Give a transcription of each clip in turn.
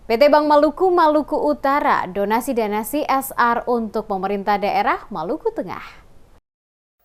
PT Bank Maluku Maluku Utara donasi dana CSR untuk pemerintah daerah Maluku Tengah.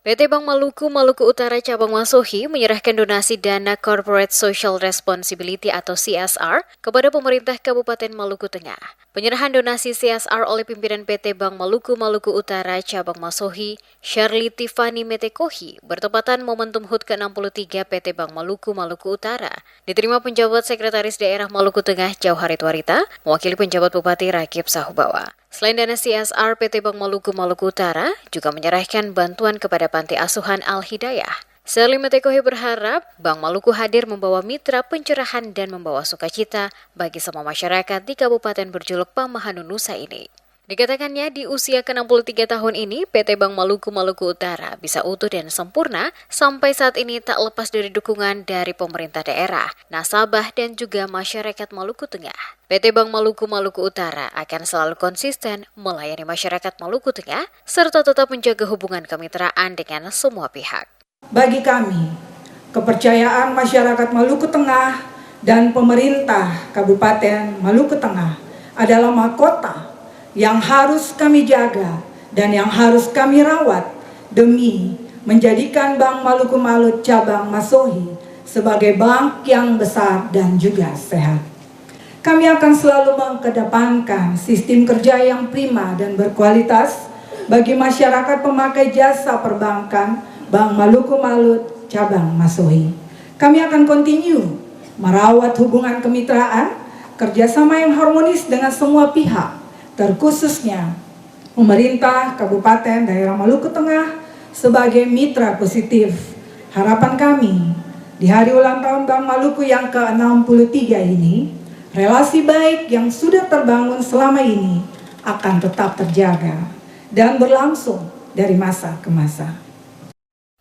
PT Bank Maluku Maluku Utara Cabang Masohi menyerahkan donasi dana Corporate Social Responsibility atau CSR kepada pemerintah Kabupaten Maluku Tengah. Penyerahan donasi CSR oleh pimpinan PT Bank Maluku Maluku Utara Cabang Masohi, Shirley Tiffany Metekohi, bertepatan momentum HUT ke-63 PT Bank Maluku Maluku Utara. Diterima penjabat Sekretaris Daerah Maluku Tengah Jauhari Twarita, mewakili penjabat Bupati Rakib Sahubawa. Selain dana CSR, PT Bank Maluku Maluku Utara juga menyerahkan bantuan kepada Panti Asuhan Al-Hidayah. Shirley Metekohi berharap Bank Maluku hadir membawa mitra pencerahan dan membawa sukacita bagi semua masyarakat di Kabupaten berjuluk Pamahanu Nusa ini. Dikatakannya di usia ke-63 tahun ini, PT Bank Maluku Maluku Utara bisa utuh dan sempurna sampai saat ini tak lepas dari dukungan dari pemerintah daerah, nasabah dan juga masyarakat Maluku Tengah. PT Bank Maluku Maluku Utara akan selalu konsisten melayani masyarakat Maluku Tengah serta tetap menjaga hubungan kemitraan dengan semua pihak. Bagi kami, kepercayaan masyarakat Maluku Tengah dan pemerintah Kabupaten Maluku Tengah adalah mahkota yang harus kami jaga dan yang harus kami rawat demi menjadikan Bank Maluku Maluku Cabang Masohi sebagai bank yang besar dan juga sehat. Kami akan selalu mengedepankan sistem kerja yang prima dan berkualitas bagi masyarakat pemakai jasa perbankan Bank Maluku Maluku Cabang Masohi. Kami akan continue merawat hubungan kemitraan, kerjasama yang harmonis dengan semua pihak, terkhususnya pemerintah Kabupaten Daerah Maluku Tengah sebagai mitra positif. Harapan kami di hari ulang tahun Bank Maluku yang ke-63 ini, relasi baik yang sudah terbangun selama ini akan tetap terjaga dan berlangsung dari masa ke masa.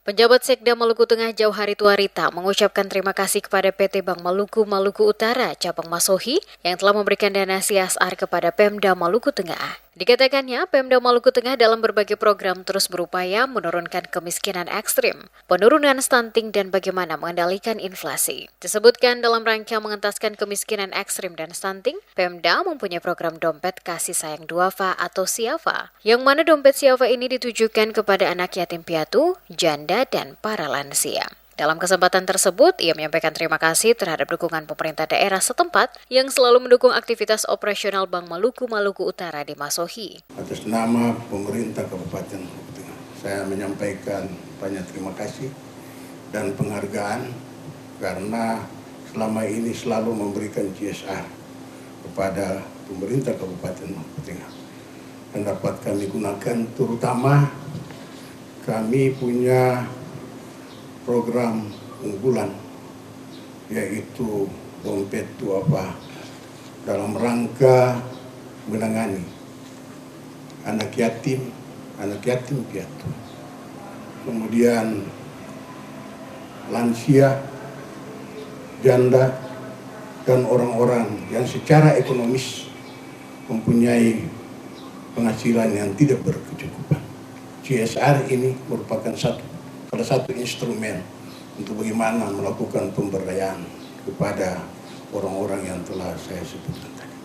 Penjabat Sekda Maluku Tengah Jauhari Twarita mengucapkan terima kasih kepada PT Bank Maluku Maluku Utara Cabang Masohi yang telah memberikan dana CSR kepada Pemda Maluku Tengah. Dikatakannya, Pemda Maluku Tengah dalam berbagai program terus berupaya menurunkan kemiskinan ekstrim, penurunan stunting dan bagaimana mengendalikan inflasi. Disebutkan dalam rangka mengentaskan kemiskinan ekstrim dan stunting, Pemda mempunyai program Dompet Kasih Sayang Duafa atau Siafa, yang mana dompet Siafa ini ditujukan kepada anak yatim piatu, janda, dan para lansia. Dalam kesempatan tersebut, ia menyampaikan terima kasih terhadap dukungan pemerintah daerah setempat yang selalu mendukung aktivitas operasional Bank Maluku Maluku Utara di Masohi. Atas nama pemerintah Kabupaten Maluku Tengah, saya menyampaikan banyak terima kasih dan penghargaan karena selama ini selalu memberikan CSR kepada pemerintah Kabupaten Maluku Tengah yang dapat kami gunakan, terutama kami punya program unggulan yaitu Dompet Duafa dalam rangka menangani anak yatim piatu, kemudian lansia, janda, dan orang-orang yang secara ekonomis mempunyai penghasilan yang tidak berkecukupan. CSR ini merupakan salah satu instrumen untuk bagaimana melakukan pemberdayaan kepada orang-orang yang telah saya sebutkan tadi.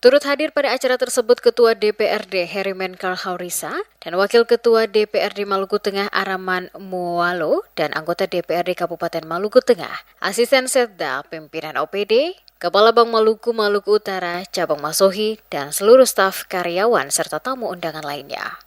Turut hadir pada acara tersebut Ketua DPRD Herimen Karhaurisa dan Wakil Ketua DPRD Maluku Tengah Araman Mualo dan anggota DPRD Kabupaten Maluku Tengah, Asisten Setda, Pimpinan OPD, Kepala Bank Maluku Maluku Utara, Cabang Masohi, dan seluruh staf karyawan serta tamu undangan lainnya.